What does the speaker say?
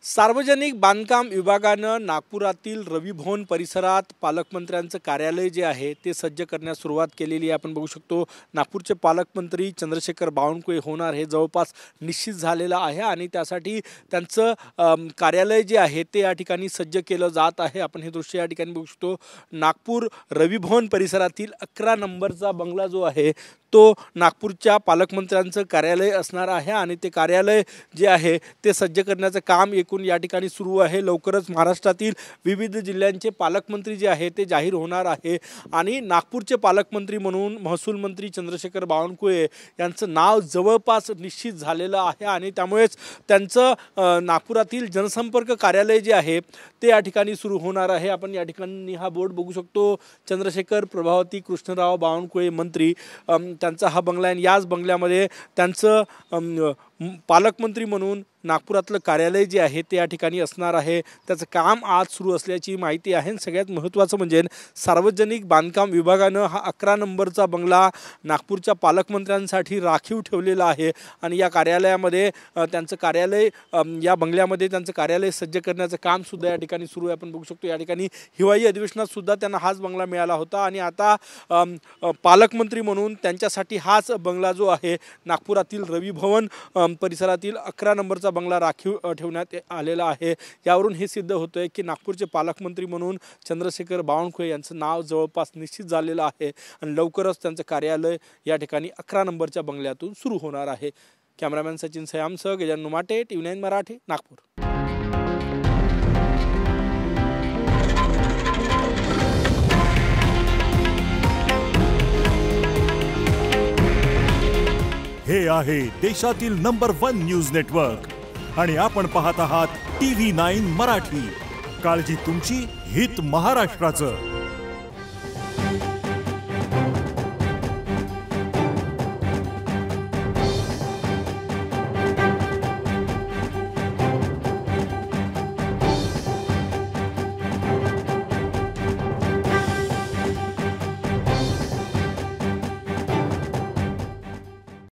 सार्वजनिक बांधकाम विभागानं नागपुरातील रवी भवन परिसरात पालकमंत्र्यांचं कार्यालय जे आहे ते सज्ज करण्यास सुरुवात केलेली आहे। आपण बघू शकतो नागपूरचे पालकमंत्री चंद्रशेखर बावनकुळे होणार हे जवळपास निश्चित झालेलं आहे आणि त्यासाठी त्यांचं कार्यालय जे आहे ते या ठिकाणी सज्ज केलं जात आहे। आपण हे दृश्य या ठिकाणी बघू शकतो। नागपूर रवी भवन परिसरातील 11 नंबरचा बंगला जो आहे तो नागपूरच्या पालकमंत्र्यांचं कार्यालय असणार आहे आणि ते कार्यालय जे आहे ते सज्ज करण्याचं काम एकूण या ठिकाणी सुरू आहे। लवकरच महाराष्ट्रातील विविध जिल्ह्यांचे पालकमंत्री जे आहे ते जाहीर होणार आहे आणि नागपूरचे पालकमंत्री म्हणून महसूल मंत्री चंद्रशेखर बावनकुळे यांचं नाव जवळपास निश्चित झालेलं आहे आणि त्यामुळेच त्यांचं नागपुरातील जनसंपर्क कार्यालय जे आहे ते या ठिकाणी सुरू होणार आहे। आपण या ठिकाणी हा बोर्ड बघू शकतो। चंद्रशेखर प्रभावती कृष्णराव बावनकुळे मंत्री त्यांचा हा बंगला आहे। याच बंगल्यामध्ये त्यांचं पालकमंत्री म्हणून नागपुरातलं कार्यालय जे आहे ते या ठिकाणी असणार आहे। त्याचं काम आज सुरू असल्याची माहिती आहे। सगळ्यात महत्त्वाचं म्हणजे सार्वजनिक बांधकाम विभागानं हा 11 नंबरचा बंगला नागपूरच्या पालकमंत्र्यांसाठी राखीव ठेवलेला आहे आणि या कार्यालयामध्ये त्यांचं कार्यालय या बंगल्यामध्ये त्यांचं कार्यालय सज्ज करण्याचं काम सुद्धा या ठिकाणी सुरू आहे। आपण बघू शकतो या ठिकाणी हिवाळी अधिवेशनात सुद्धा त्यांना हाच बंगला मिळाला होता आणि आता पालकमंत्री म्हणून त्यांच्यासाठी हाच बंगला जो आहे नागपुरातील रवी भवन परिसरातील 11 नंबरचा बंगला राखीव ठेवण्यात आलेला आहे। यावरून हे सिद्ध होतंय की नागपूरचे पालकमंत्री म्हणून चंद्रशेखर बावनकुळे यांचं नाव जवळपास निश्चित झालेलं आहे आणि लवकरच त्यांचं कार्यालय या ठिकाणी 11 नंबरच्या बंगल्यातून सुरू होणार आहे। कॅमेरामॅन सचिन सयामसह गजानन नुमाटे, TV9 मराठी, नागपूर। हे आहे देशातील नंबर 1 न्यूज नेटवर्क आणि आपण पाहत आहात TV9 मराठी। काळजी तुमची, हित महाराष्ट्राचं।